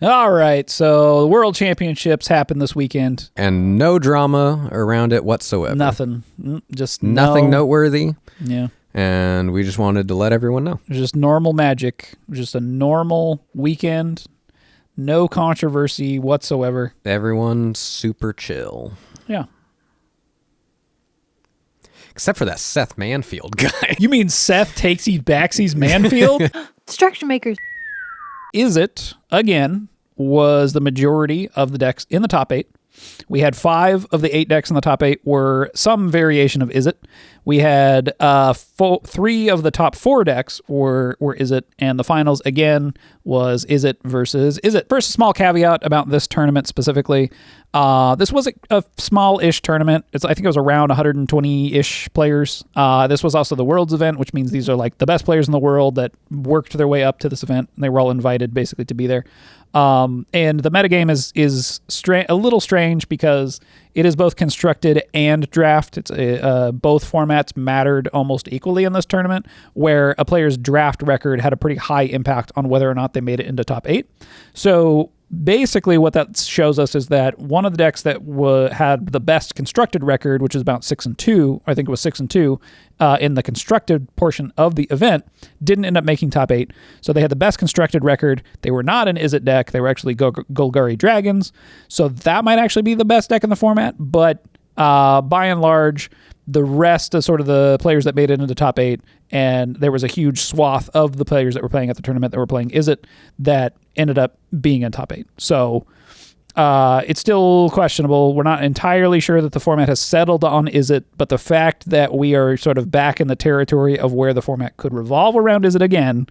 All right, so the World Championships happened this weekend. And no drama around it whatsoever. Nothing. Just nothing noteworthy. Yeah. And we just wanted to let everyone know. It was just normal magic. It was just a normal weekend. No controversy whatsoever. Everyone's super chill. Yeah. Except for that Seth Manfield guy. You mean Seth takesies backsies Manfield? Distraction makers. Izzet, again, was the majority of the decks in the top 8. We had 5 of the 8 decks in the top 8 were some variation of Izzet. We had 3 of the top 4 decks were Izzet, and the finals, again, was Izzet versus Izzet. First, a small caveat about this tournament specifically. This was a small-ish tournament. I think it was around 120-ish players. This was also the Worlds event, which means these are like the best players in the world that worked their way up to this event. And they were all invited basically to be there. And the metagame is a little strange because it is both constructed and draft. It's both formats mattered almost equally in this tournament, where a player's draft record had a pretty high impact on whether or not they made it into top 8. So basically what that shows us is that one of the decks that had the best constructed record, which is about 6-2, I think it was 6-2, in the constructed portion of the event, didn't end up making top 8. So they had the best constructed record. They were not an Izzet deck. They were actually Golgari Dragons. So that might actually be the best deck in the format. But by and large, the rest of sort of the players that made it into top 8, and there was a huge swath of the players that were playing at the tournament that were playing Izzet that ended up being in top 8. So it's still questionable. We're not entirely sure that the format has settled on Izzet, but the fact that we are sort of back in the territory of where the format could revolve around Izzet again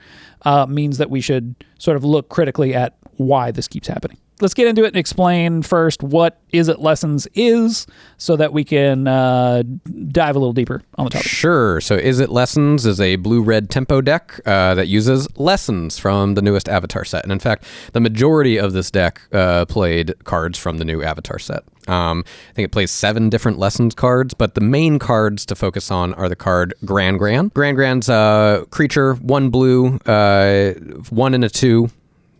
means that we should sort of look critically at why this keeps happening. Let's get into it and explain first what Izzet Lessons is so that we can dive a little deeper on the topic. Sure. So Izzet Lessons is a blue-red tempo deck that uses lessons from the newest Avatar set. And in fact, the majority of this deck played cards from the new Avatar set. I think it plays 7 different lessons cards, but the main cards to focus on are the card Gran Gran. Gran Gran's creature, 1 blue, 1 and a 2.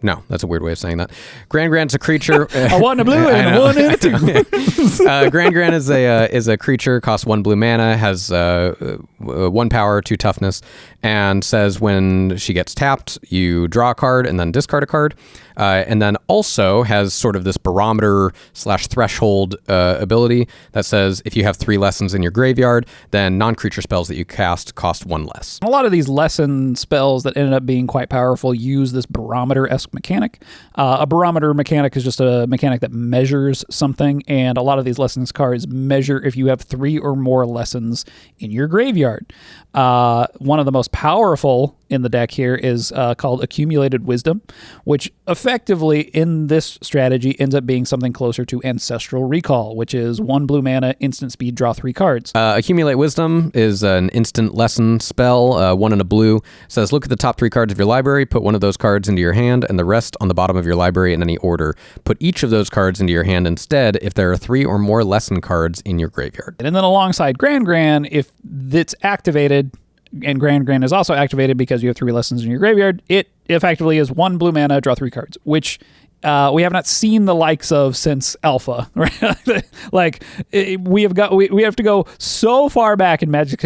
No, that's a weird way of saying that. Gran Gran's a creature. A 1 and a blue and a 1 and a 2. Gran Gran is a creature, costs 1 blue mana, has 1 power, 2 toughness, and says when she gets tapped, you draw a card and then discard a card. And then also has sort of this barometer/threshold ability that says if you have 3 lessons in your graveyard, then non-creature spells that you cast cost 1 less. A lot of these lesson spells that ended up being quite powerful use this barometer-esque mechanic. A barometer mechanic is just a mechanic that measures something, and a lot of these lessons cards measure if you have 3 or more lessons in your graveyard. One of the most powerful in the deck here is called Accumulated Wisdom, which effectively in this strategy ends up being something closer to Ancestral Recall, which is 1 blue mana, instant speed, draw 3 cards. Accumulate Wisdom is an instant lesson spell, 1 and a blue. It says look at the top 3 cards of your library, put one of those cards into your hand, and the rest on the bottom of your library in any order. Put each of those cards into your hand instead if there are 3 or more lesson cards in your graveyard. And then alongside Gran Gran, if it's activated, and Gran Gran is also activated because you have 3 lessons in your graveyard, it effectively is 1 blue mana, draw 3 cards, which we have not seen the likes of since Alpha. Right? Like we have to go so far back in Magic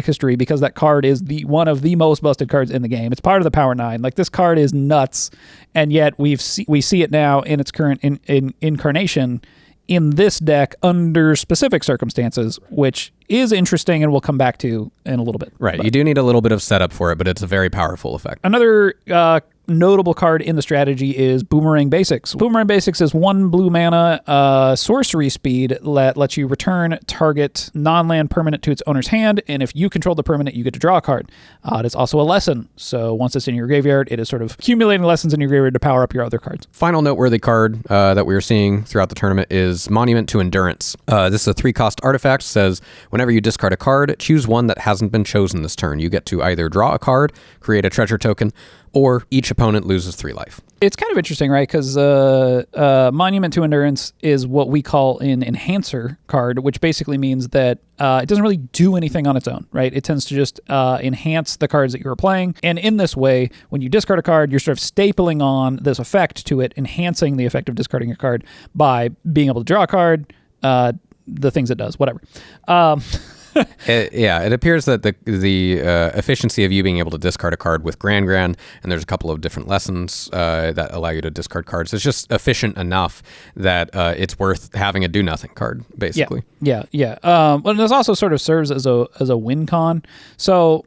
history because that card is one of the most busted cards in the game. It's part of the Power 9. Like this card is nuts, and yet we see it now in its current incarnation in this deck under specific circumstances, which is interesting and we'll come back to in a little bit. Right. You do need a little bit of setup for it, but it's a very powerful effect. Another notable card in the strategy is Boomerang Basics. Boomerang Basics is 1 blue mana sorcery speed that lets you return target non-land permanent to its owner's hand, and if you control the permanent, you get to draw a card. It is also a lesson, so once it's in your graveyard, it is sort of accumulating lessons in your graveyard to power up your other cards. Final noteworthy card that we are seeing throughout the tournament is Monument to Endurance. This is a 3-cost artifact. Says whenever you discard a card, choose one that hasn't been chosen this turn. You get to either draw a card, create a treasure token, or each opponent loses 3 life. It's kind of interesting, right? Because Monument to Endurance is what we call an enhancer card, which basically means that it doesn't really do anything on its own, right? It tends to just enhance the cards that you're playing. And in this way, when you discard a card, you're sort of stapling on this effect to it, enhancing the effect of discarding a card by being able to draw a card, the things it does, whatever. It appears that the efficiency of you being able to discard a card with Grand, and there's a couple of different lessons that allow you to discard cards. It's just efficient enough that it's worth having a do nothing card, basically. Yeah. But this also sort of serves as a win con. So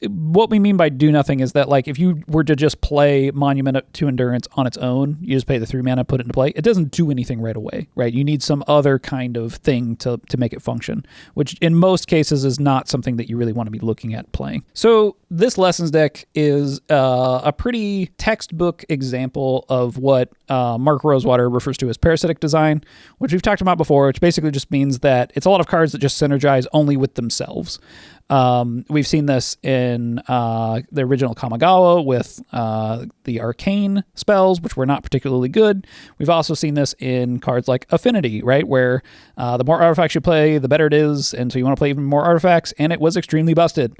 what we mean by do nothing is that, like, if you were to just play Monument to Endurance on its own, you just pay the 3 mana, put it into play, it doesn't do anything right away, right? You need some other kind of thing to make it function, which in most cases is not something that you really want to be looking at playing. So this Lessons deck is a pretty textbook example of what Mark Rosewater refers to as parasitic design, which we've talked about before, which basically just means that it's a lot of cards that just synergize only with themselves. We've seen this in the original Kamigawa with the arcane spells, which were not particularly good. We've also seen this in cards like Affinity, right, where the more artifacts you play, the better it is, and so you want to play even more artifacts, and it was extremely busted.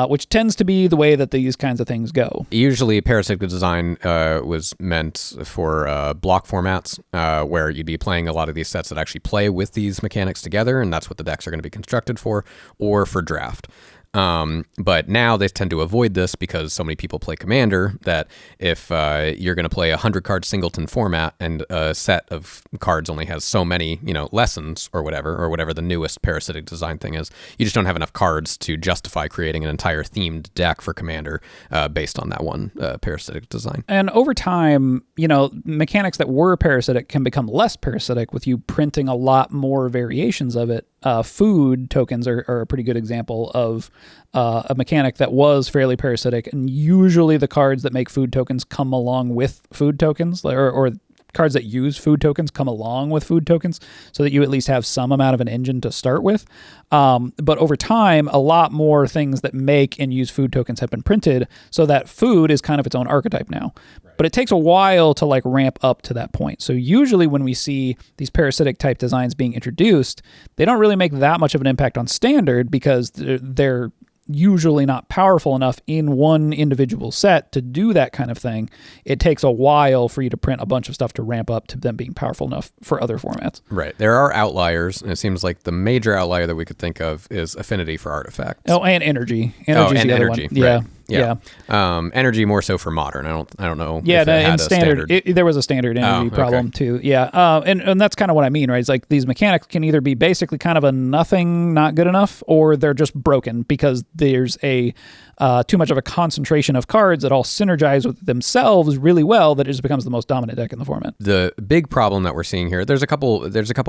Which tends to be the way that these kinds of things go. Usually, parasitic design was meant for block formats, where you'd be playing a lot of these sets that actually play with these mechanics together, and that's what the decks are going to be constructed for, or for draft. But now they tend to avoid this because so many people play Commander that if you're going to play a 100-card singleton format and a set of cards only has so many, lessons or whatever the newest parasitic design thing is, you just don't have enough cards to justify creating an entire themed deck for Commander based on that one parasitic design. And over time, mechanics that were parasitic can become less parasitic with you printing a lot more variations of it. Food tokens are a pretty good example of a mechanic that was fairly parasitic, and usually the cards that make food tokens come along with food tokens, or cards that use food tokens come along with food tokens, so that you at least have some amount of an engine to start with. But over time, a lot more things that make and use food tokens have been printed, so that food is kind of its own archetype now. But it takes a while to ramp up to that point. So usually when we see these parasitic type designs being introduced, they don't really make that much of an impact on standard because they're usually not powerful enough in one individual set to do that kind of thing. It takes a while for you to print a bunch of stuff to ramp up to them being powerful enough for other formats. Right. There are outliers, and it seems like the major outlier that we could think of is Affinity for artifacts. Oh, and Energy. Energy's the other one. Right. Yeah. Energy more so for Modern. I don't know. Yeah, if it had in standard, there was a standard Energy problem too. Yeah, and that's kind of what I mean, right? It's like these mechanics can either be basically kind of a nothing, not good enough, or they're just broken because there's a too much of a concentration of cards that all synergize with themselves really well that it just becomes the most dominant deck in the format. The big problem that we're seeing here, there's a couple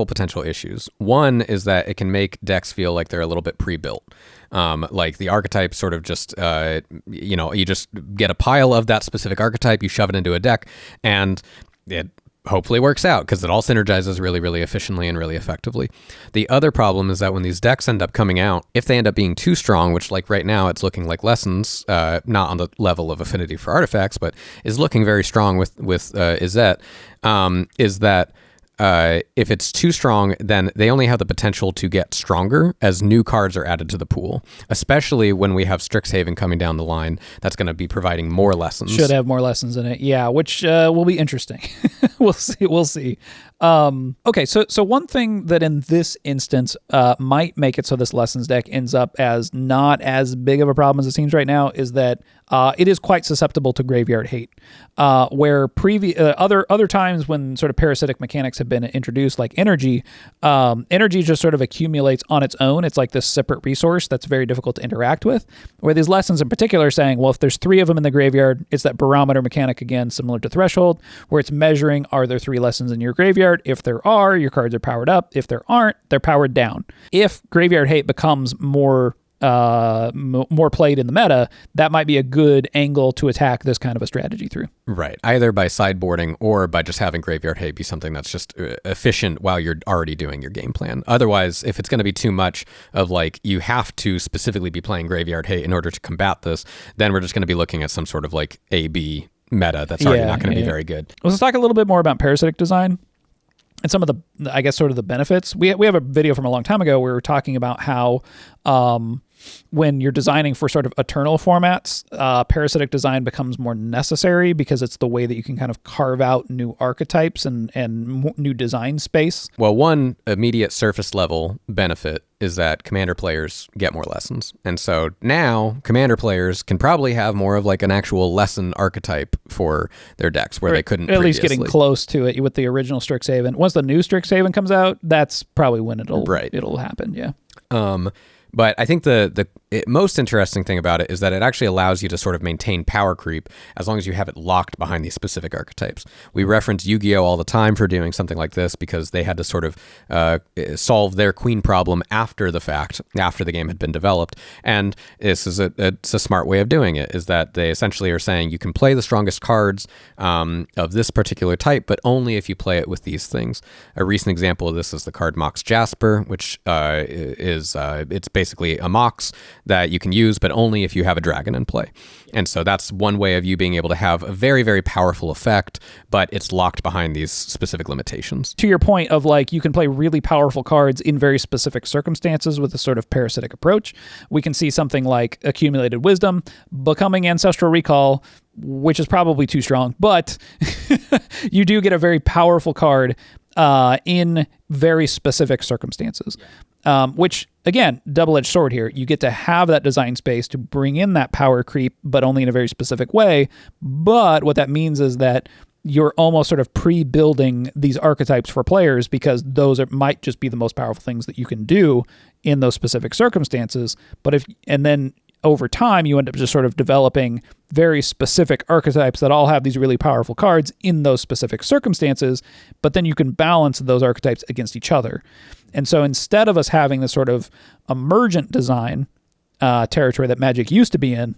potential issues. One is that it can make decks feel like they're a little bit pre-built. Like the archetype sort of just, you just get a pile of that specific archetype, you shove it into a deck, and it hopefully works out because it all synergizes really, really efficiently and really effectively. The other problem is that when these decks end up coming out, if they end up being too strong, which like right now it's looking like Lessons, not on the level of Affinity for Artifacts, but is looking very strong with Izzet, is that if it's too strong, then they only have the potential to get stronger as new cards are added to the pool, especially when we have Strixhaven coming down the line. That's going to be providing more lessons. Should have more lessons in it. Yeah, which will be interesting. We'll see. Okay, so one thing that in this instance might make it so this Lessons deck ends up as not as big of a problem as it seems right now is that it is quite susceptible to graveyard hate. Where other times when sort of parasitic mechanics have been introduced, like energy just sort of accumulates on its own. It's like this separate resource that's very difficult to interact with. Where these lessons in particular are saying, well, if there's 3 of them in the graveyard, it's that barometer mechanic again, similar to Threshold, where it's measuring, are there 3 lessons in your graveyard? If there are, your cards are powered up. If there aren't, they're powered down. If graveyard hate becomes more more played in the meta, that might be a good angle to attack this kind of a strategy through. Right. Either by sideboarding or by just having Graveyard Hate be something that's just efficient while you're already doing your game plan. Otherwise, if it's going to be too much of like you have to specifically be playing Graveyard Hate in order to combat this, then we're just going to be looking at some sort of like A-B meta that's already not going to be very good. Let's talk a little bit more about parasitic design and some of the, I guess, sort of the benefits. We have a video from a long time ago where we were talking about how when you're designing for sort of eternal formats, parasitic design becomes more necessary because it's the way that you can kind of carve out new archetypes and new design space. Well, one immediate surface level benefit is that commander players get more lessons. And so now commander players can probably have more of like an actual lesson archetype for their decks where they couldn't at previously. Least getting close to it with the original Strixhaven. Once the new Strixhaven comes out, that's probably when it'll happen. Yeah. But I think the most interesting thing about it is that it actually allows you to sort of maintain power creep as long as you have it locked behind these specific archetypes. We reference Yu-Gi-Oh! All the time for doing something like this because they had to sort of solve their queen problem after the fact, after the game had been developed. And this is it's a smart way of doing it, is that they essentially are saying you can play the strongest cards of this particular type, but only if you play it with these things. A recent example of this is the card Mox Jasper, which is it's basically a Mox that you can use, but only if you have a dragon in play. And so that's one way of you being able to have a very, very powerful effect, but it's locked behind these specific limitations. To your point of like, you can play really powerful cards in very specific circumstances with a sort of parasitic approach. We can see something like Accumulated Wisdom becoming Ancestral Recall, which is probably too strong, but you do get a very powerful card in very specific circumstances. Which, again, double-edged sword here. You get to have that design space to bring in that power creep, but only in a very specific way. But what that means is that you're almost sort of pre-building these archetypes for players because those might just be the most powerful things that you can do in those specific circumstances. And then over time, you end up just sort of developing very specific archetypes that all have these really powerful cards in those specific circumstances, but then you can balance those archetypes against each other. And so instead of us having this sort of emergent design territory that Magic used to be in,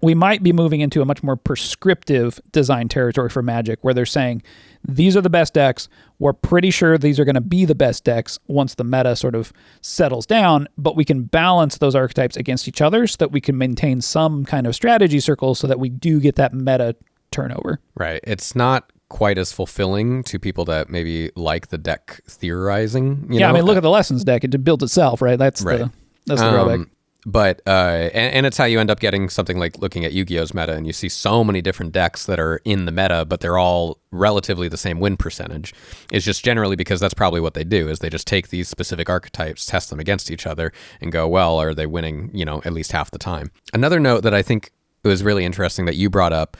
we might be moving into a much more prescriptive design territory for Magic, where they're saying, these are the best decks. We're pretty sure these are going to be the best decks once the meta sort of settles down, but we can balance those archetypes against each other so that we can maintain some kind of strategy circle so that we do get that meta turnover. Right. It's not quite as fulfilling to people that maybe like the deck theorizing. You know? I mean, look at the Lessons deck. It builds itself, right? That's the drawback. But and it's how you end up getting something like looking at Yu-Gi-Oh's meta, and you see so many different decks that are in the meta, but they're all relatively the same win percentage. It's just generally because that's probably what they do, is they just take these specific archetypes, test them against each other, and go, well, are they winning, at least half the time? Another note that I think was really interesting that you brought up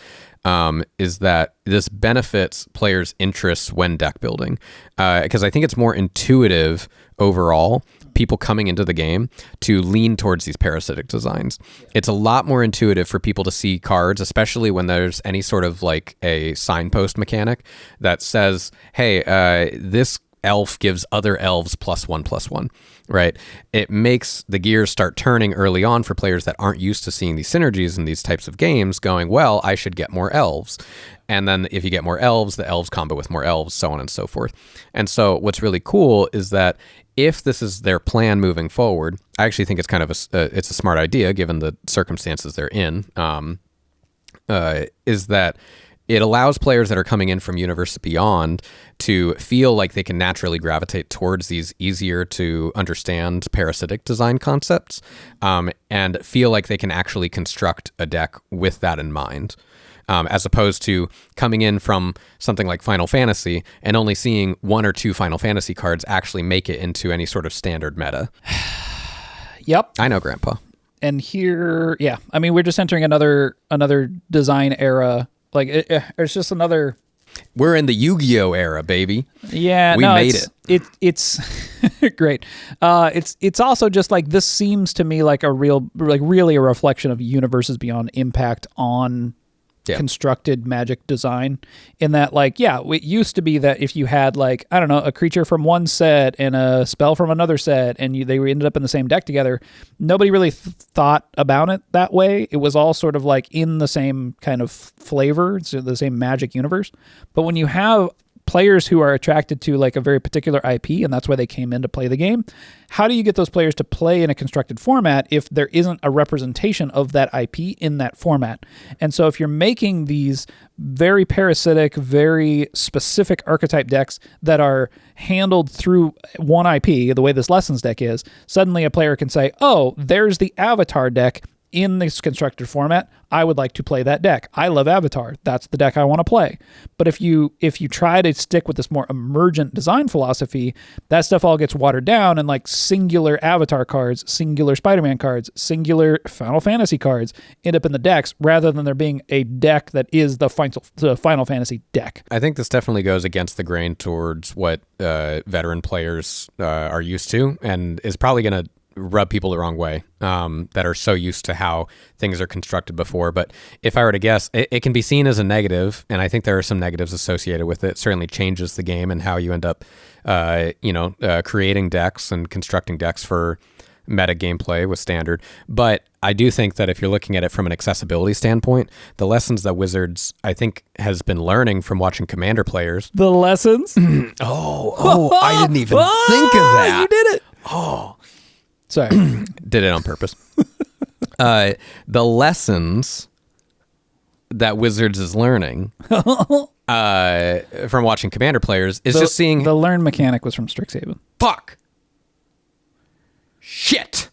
is that this benefits players' interests when deck building, because I think it's more intuitive overall, people coming into the game, to lean towards these parasitic designs. It's a lot more intuitive for people to see cards, especially when there's any sort of like a signpost mechanic that says, hey, this elf gives other elves +1/+1, right? It makes the gears start turning early on for players that aren't used to seeing these synergies in these types of games, going, well, I should get more elves. And then if you get more elves, the elves combo with more elves, so on and so forth. And so what's really cool is that if this is their plan moving forward, I actually think it's kind of it's a smart idea given the circumstances they're in, is that it allows players that are coming in from Universe Beyond to feel like they can naturally gravitate towards these easier to understand parasitic design concepts, and feel like they can actually construct a deck with that in mind. As opposed to coming in from something like Final Fantasy and only seeing one or two Final Fantasy cards actually make it into any sort of standard meta. Yep. I know, Grandpa. And here, I mean, we're just entering another design era. Like, it's just another... We're in the Yu-Gi-Oh era, baby. Yeah, we made it. It's great. It's also just like, this seems to me like really a reflection of Universes Beyond impact on constructed Magic design, in that, like, it used to be that if you had, like, I don't know, a creature from one set and a spell from another set, and they ended up in the same deck together, nobody really thought about it that way. It was all sort of like in the same kind of flavor, so the same Magic universe. But when you have players who are attracted to like a very particular IP, and that's why they came in to play the game, how do you get those players to play in a constructed format if there isn't a representation of that IP in that format? And so if you're making these very parasitic, very specific archetype decks that are handled through one IP, the way this Lessons deck is, suddenly a player can say, oh, there's the Avatar deck in this constructed format. I would like to play that deck. I love Avatar. That's the deck I want to play. But if you try to stick with this more emergent design philosophy, that stuff all gets watered down, and like singular Avatar cards, singular Spider-Man cards, singular Final Fantasy cards end up in the decks, rather than there being a deck that is the Final Fantasy deck. I think this definitely goes against the grain towards what veteran players are used to, and is probably going to rub people the wrong way, that are so used to how things are constructed before. But if I were to guess, it can be seen as a negative, and I think there are some negatives associated with it. It certainly changes the game and how you end up creating decks and constructing decks for meta gameplay with Standard. But I do think that if you're looking at it from an accessibility standpoint, the lessons that Wizards, I think, has been learning from watching Commander players. The lessons? I didn't even think of that. You did it. Oh, sorry. Did it on purpose. The lessons that Wizards is learning from watching Commander players is just seeing... The learn mechanic was from Strixhaven. Fuck. Shit.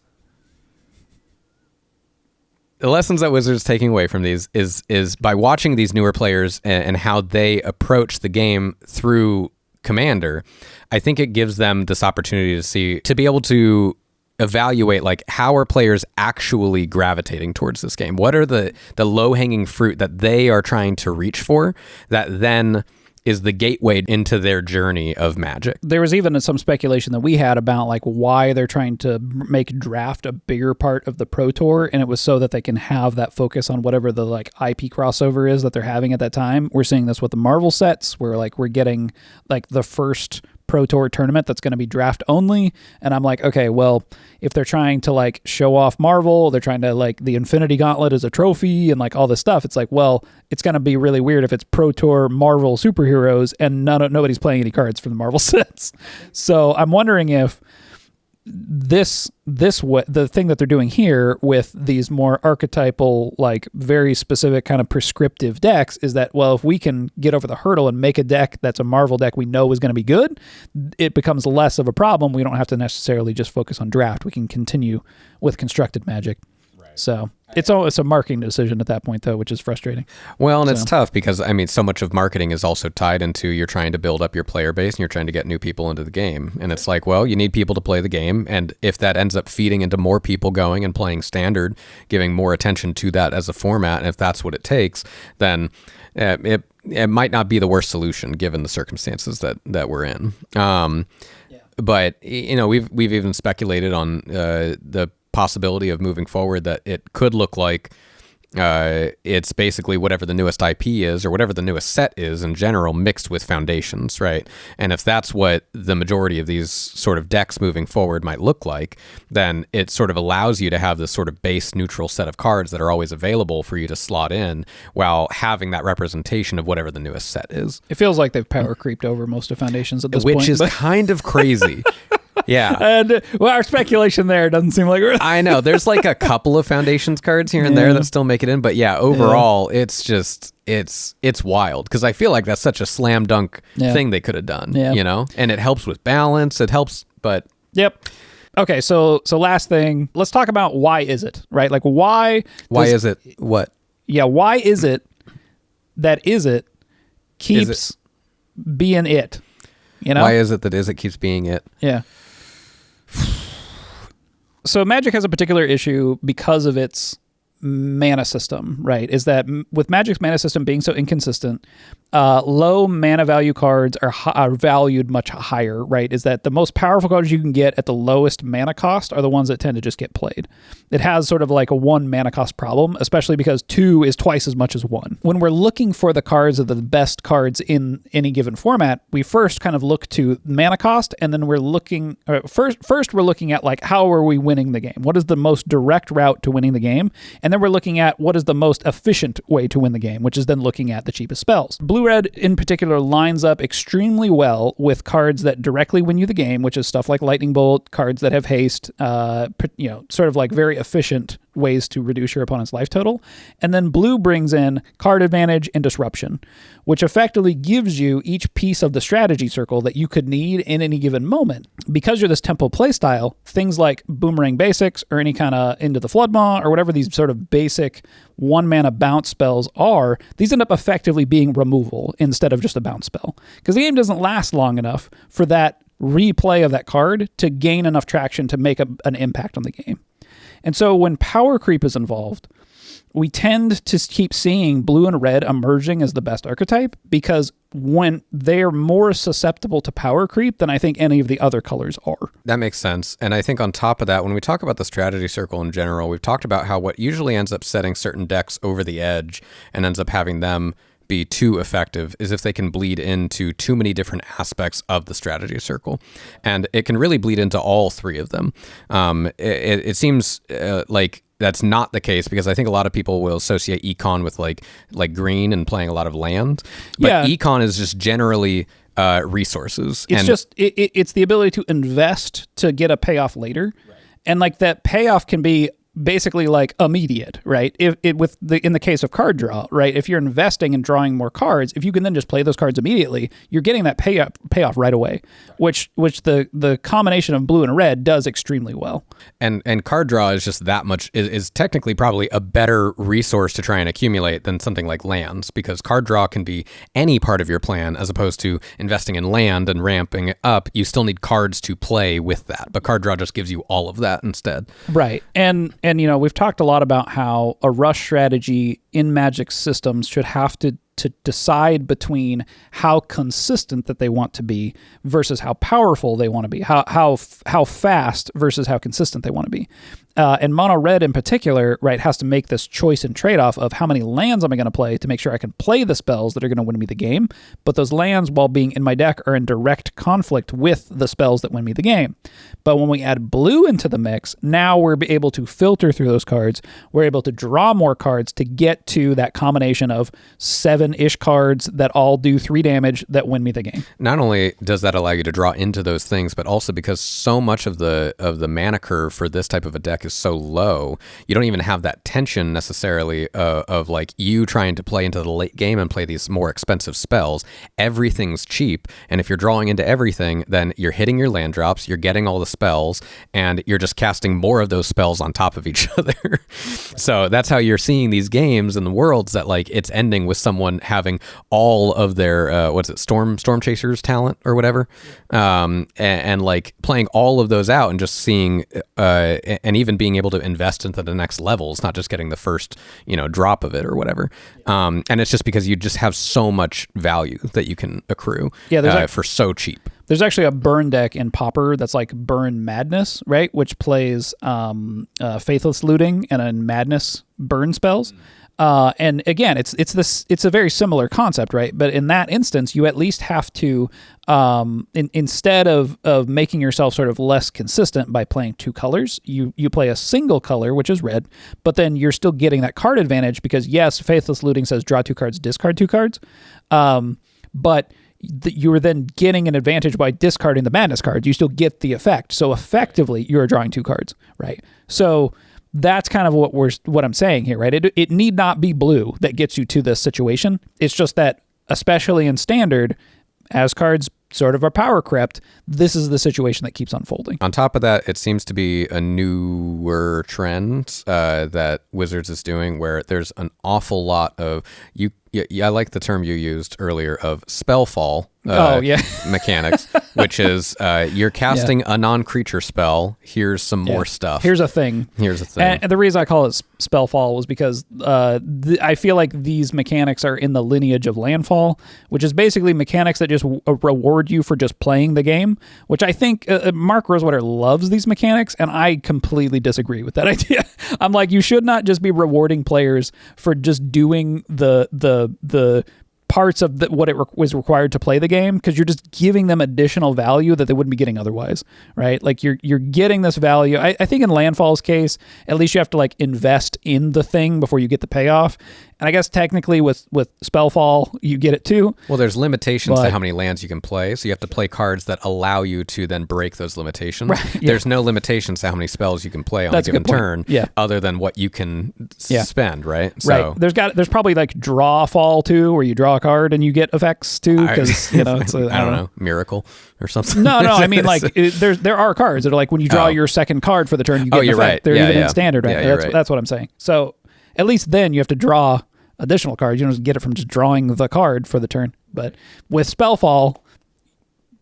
The lessons that Wizards is taking away from these is by watching these newer players and how they approach the game through Commander, I think it gives them this opportunity to be able to evaluate, like, how are players actually gravitating towards this game? What are the low-hanging fruit that they are trying to reach for that then is the gateway into their journey of Magic? There was even some speculation that we had about like why they're trying to make draft a bigger part of the Pro Tour, and it was so that they can have that focus on whatever the like IP crossover is that they're having at that time. We're seeing this with the Marvel sets, where like we're getting like the first Pro Tour tournament that's going to be draft only, and I'm like, okay, well, if they're trying to like show off Marvel, they're trying to like the Infinity Gauntlet as a trophy and like all this stuff, it's like, well, it's going to be really weird if it's Pro Tour Marvel superheroes and nobody's playing any cards from the Marvel sets. So I'm wondering if the thing that they're doing here with these more archetypal, like very specific kind of prescriptive decks is that, well, if we can get over the hurdle and make a deck that's a Marvel deck we know is going to be good, it becomes less of a problem. We don't have to necessarily just focus on draft. We can continue with constructed Magic. So it's a marketing decision at that point, though, which is frustrating. Well, and it's tough because, I mean, so much of marketing is also tied into you're trying to build up your player base and you're trying to get new people into the game. And it's like, well, you need people to play the game. And if that ends up feeding into more people going and playing Standard, giving more attention to that as a format, and if that's what it takes, then it might not be the worst solution given the circumstances that we're in. But, you know, we've even speculated on the possibility of moving forward that it could look like it's basically whatever the newest IP is or whatever the newest set is in general mixed with Foundations, right? And if that's what the majority of these sort of decks moving forward might look like, then it sort of allows you to have this sort of base neutral set of cards that are always available for you to slot in while having that representation of whatever the newest set is. It feels like they've power creeped over most of Foundations at this point. Which is kind of crazy. Yeah. And well, our speculation there doesn't seem like... I know. There's like a couple of Foundations cards here and there that still make it in. But yeah, overall, it's just, it's wild. Because I feel like that's such a slam dunk thing they could have done, you know? And it helps with balance. It helps, but... Yep. Okay, so last thing. Let's talk about why is it, right? Like why... Why is it what? Yeah, why is it that Izzet keeps being it? You know? Why is it that Izzet keeps being it? Yeah. So Magic has a particular issue because of its mana system, right, is that with Magic's mana system being so inconsistent, low mana value cards are valued much higher, right? Is that the most powerful cards you can get at the lowest mana cost are the ones that tend to just get played. It has sort of like a 1 mana cost problem, especially because 2 is twice as much as 1. When we're looking for the cards that are the best cards in any given format, we first kind of look to mana cost, and then we're looking first we're looking at like, how are we winning the game? What is the most direct route to winning the game? And then we're looking at what is the most efficient way to win the game, which is then looking at the cheapest spells. Blue-red in particular lines up extremely well with cards that directly win you the game, which is stuff like Lightning Bolt, cards that have haste, sort of like very efficient ways to reduce your opponent's life total. And then blue brings in card advantage and disruption, which effectively gives you each piece of the strategy circle that you could need in any given moment. Because you're this tempo playstyle, things like Boomerang Basics or any kind of Into the Floodmaw or whatever these sort of basic 1 mana bounce spells are, these end up effectively being removal instead of just a bounce spell. Because the game doesn't last long enough for that replay of that card to gain enough traction to make an impact on the game. And so when power creep is involved, we tend to keep seeing blue and red emerging as the best archetype because when they're more susceptible to power creep than I think any of the other colors are. That makes sense. And I think on top of that, when we talk about the strategy circle in general, we've talked about how what usually ends up setting certain decks over the edge and ends up having them be too effective is if they can bleed into too many different aspects of the strategy circle. And it can really bleed into all three of them. It seems like that's not the case because I think a lot of people will associate econ with like green and playing a lot of land. But econ is just generally resources. It's the ability to invest to get a payoff later. Right. And like that payoff can be basically like immediate, right? In the case of card draw, right? If you're investing and drawing more cards, if you can then just play those cards immediately, you're getting that payoff right away, which the combination of blue and red does extremely well. And card draw is just that much is technically probably a better resource to try and accumulate than something like lands, because card draw can be any part of your plan as opposed to investing in land and ramping it up. You still need cards to play with that, but card draw just gives you all of that instead. Right. And we've talked a lot about how a rush strategy in Magic systems should have to decide between how consistent that they want to be versus how powerful they want to be, how fast versus how consistent they want to be. And mono red in particular, right, has to make this choice and trade-off of how many lands am I going to play to make sure I can play the spells that are going to win me the game. But those lands, while being in my deck, are in direct conflict with the spells that win me the game. But when we add blue into the mix, now we're able to filter through those cards. We're able to draw more cards to get to that combination of 7-ish cards that all do 3 damage that win me the game. Not only does that allow you to draw into those things, but also because so much of the mana curve for this type of a deck is so low, you don't even have that tension necessarily of like you trying to play into the late game and play these more expensive spells. Everything's cheap, and if you're drawing into everything, then you're hitting your land drops, you're getting all the spells, and you're just casting more of those spells on top of each other. So that's how you're seeing these games in the worlds that like it's ending with someone having all of their Storm Chasers talent or whatever, and like playing all of those out and just seeing and even being able to invest into the next levels, not just getting the first drop of it or whatever. And it's just because you just have so much value that you can accrue for so cheap. There's actually a burn deck in Pauper that's like Burn Madness, right? Which plays Faithless Looting and a Madness burn spells. And again, it's a very similar concept, right? But in that instance, you at least have to, instead of making yourself sort of less consistent by playing 2 colors, you play a single color, which is red, but then you're still getting that card advantage because yes, Faithless Looting says draw 2 cards, discard 2 cards. But you are then getting an advantage by discarding the Madness cards. You still get the effect. So effectively, you're drawing 2 cards, right? So that's kind of what I'm saying here, right? It need not be blue that gets you to this situation. It's just that, especially in Standard, as cards sort of are power crept, this is the situation that keeps unfolding. On top of that, it seems to be a newer trend that Wizards is doing where there's an awful lot of I like the term you used earlier of spell fall mechanics, which is you're casting a non-creature spell. Here's some more stuff. Here's a thing. And the reason I call it Spellfall was because I feel like these mechanics are in the lineage of Landfall, which is basically mechanics that just reward you for just playing the game, which I think Mark Rosewater loves these mechanics, and I completely disagree with that idea. I'm like, you should not just be rewarding players for just doing the parts of what it was required to play the game, because you're just giving them additional value that they wouldn't be getting otherwise, right? Like you're getting this value. I think in Landfall's case, at least you have to like invest in the thing before you get the payoff. And I guess technically with Spellfall, you get it too. Well, there's limitations to how many lands you can play, so you have to play cards that allow you to then break those limitations. Right, yeah. There's no limitations to how many spells you can play on a given turn, other than what you can spend, right? So, right. There's probably like draw fall too, where you draw a card and you get effects too, because it's I don't know, miracle or something. No, I mean like there are cards that are like when you draw your second card for the turn, you get an effect. Right. They're even in standard, right? Yeah, that's what I'm saying. So at least then you have to draw additional cards. You don't just get it from just drawing the card for the turn. But with Spellfall,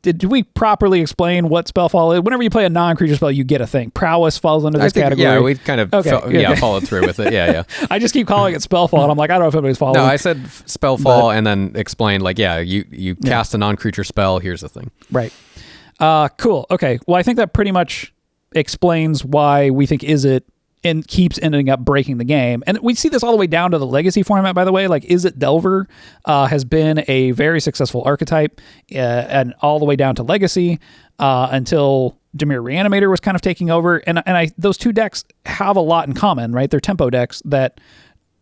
did we properly explain what Spellfall is? Whenever you play a non-creature spell, you get a thing. Prowess falls under this category. Yeah, we kind of followed through with it. Yeah. I just keep calling it Spellfall, and I'm like, I don't know if anybody's following. No, I said Spellfall and then explained like, you cast a non-creature spell, here's the thing. Right. Cool. Okay. Well, I think that pretty much explains why we think Izzet and keeps ending up breaking the game. And we see this all the way down to the Legacy format, by the way. Like Izzet Delver has been a very successful archetype and all the way down to Legacy until Dimir Reanimator was kind of taking over. And those two decks have a lot in common, right? They're tempo decks that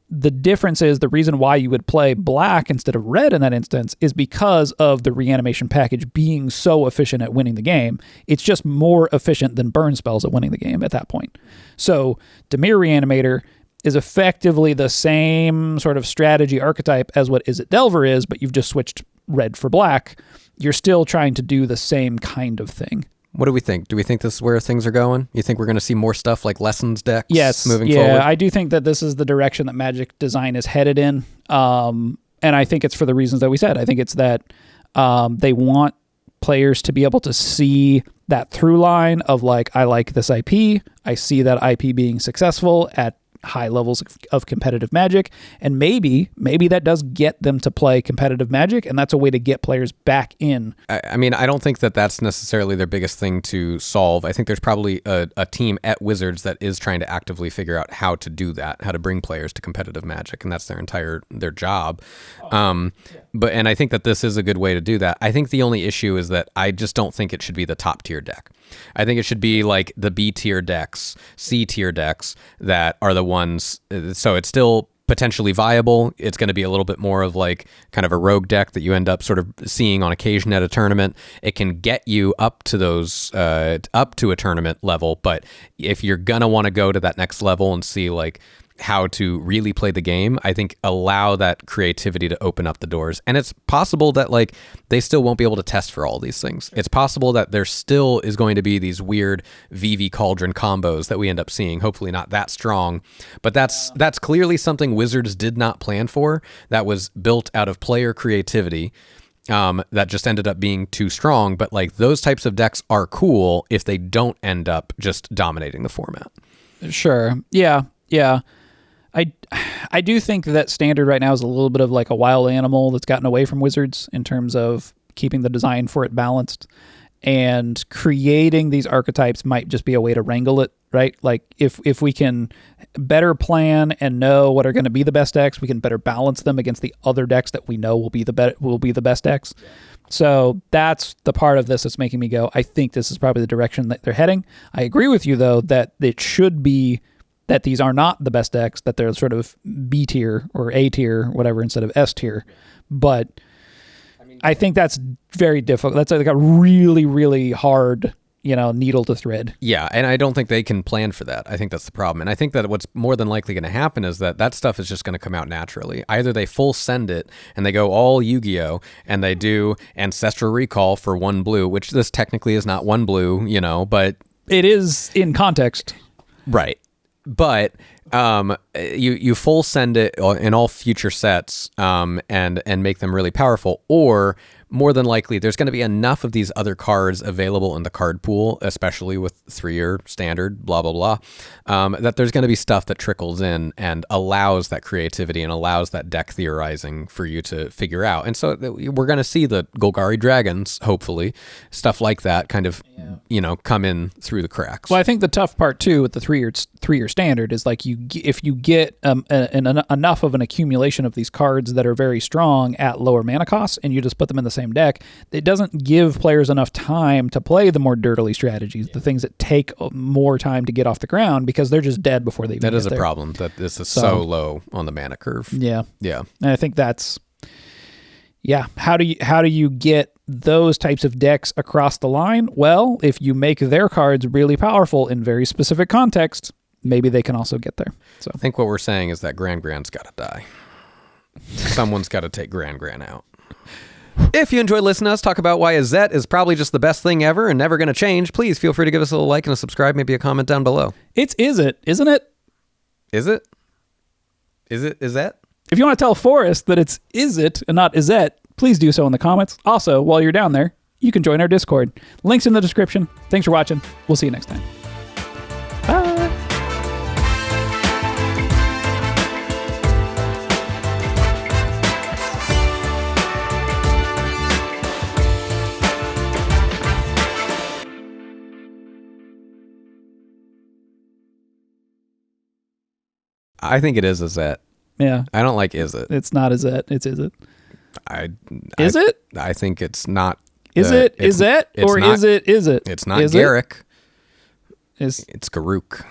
the difference is the reason why you would play black instead of red in that instance is because of the reanimation package being so efficient at winning the game. It's just more efficient than burn spells at winning the game at that point. So Dimir Reanimator is effectively the same sort of strategy archetype as what Izzet Delver is, but you've just switched red for black. You're still trying to do the same kind of thing. What do we think? Do we think this is where things are going? You think we're going to see more stuff like Lessons decks moving forward? Yeah, I do think that this is the direction that Magic design is headed in. And I think it's for the reasons that we said. I think it's that they want players to be able to see that through line of like, I like this IP. I see that IP being successful at high levels of competitive Magic, and maybe that does get them to play competitive Magic, and that's a way to get players back in. I mean, I don't think that that's necessarily their biggest thing to solve. I think there's probably a team at Wizards that is trying to actively figure out how to do that, how to bring players to competitive Magic, and that's their job. And I think that this is a good way to do that. I think the only issue is that I just don't think it should be the top tier deck. I think it should be like the B tier decks, C tier decks that are the ones. So it's still potentially viable. It's going to be a little bit more of like kind of a rogue deck that you end up sort of seeing on occasion at a tournament. It can get you up to those, up to a tournament level. But if you're going to want to go to that next level and see like how to really play the game, I think allow that creativity to open up the doors. And it's possible that like they still won't be able to test for all these things. It's possible that there still is going to be these weird VV Cauldron combos that we end up seeing, hopefully not that strong, but that's clearly something Wizards did not plan for. That was built out of player creativity. That just ended up being too strong. But like those types of decks are cool if they don't end up just dominating the format. Sure. Yeah. I do think that Standard right now is a little bit of like a wild animal that's gotten away from Wizards in terms of keeping the design for it balanced, and creating these archetypes might just be a way to wrangle it, right? Like if we can better plan and know what are going to be the best decks, we can better balance them against the other decks that we know will be the best decks. Yeah. So that's the part of this that's making me go, I think this is probably the direction that they're heading. I agree with you though that it should be that these are not the best decks, that they're sort of B tier or A tier, whatever, instead of S tier. But I think that's very difficult. That's like a really, really hard, needle to thread. Yeah, and I don't think they can plan for that. I think that's the problem. And I think that what's more than likely going to happen is that stuff is just going to come out naturally. Either they full send it and they go all Yu-Gi-Oh! And they do Ancestral Recall for 1 blue, which this technically is not 1 blue, but... It is in context. Right. But you full send it in all future sets and make them really powerful, or more than likely there's going to be enough of these other cards available in the card pool, especially with 3-year standard, blah, blah, blah, that there's going to be stuff that trickles in and allows that creativity and allows that deck theorizing for you to figure out. And so we're going to see the Golgari Dragons, hopefully, stuff like that kind of, come in through the cracks. Well, I think the tough part too with the 3-year standard is like if you get enough of an accumulation of these cards that are very strong at lower mana costs, and you just put them in the same deck, it doesn't give players enough time to play the more dirtily strategies, the things that take more time to get off the ground because they're just dead before they even That get is a there. problem, that this is so low on the mana curve. Yeah. Yeah. And I think that's, how do you get those types of decks across the line? Well, if you make their cards really powerful in very specific context, maybe they can also get there. So I think what we're saying is that Grand's got to die. Someone's got to take Gran out. If you enjoyed listening to us talk about why Izzet is probably just the best thing ever and never going to change, please feel free to give us a little like and a subscribe, maybe a comment down below. It's Izzet, isn't it? Is it? Is that? If you want to tell Forrest that it's Izzet and not Izzet, please do so in the comments. Also, while you're down there, you can join our Discord. Links in the description. Thanks for watching. We'll see you next time. Bye. I think it is Izzet. Yeah. I don't like Izzet. It's not Izzet. It's Izzet. Is it? I think it's not. Is it Izzet or is it? It's not Is Garrick. It's It's Garuk.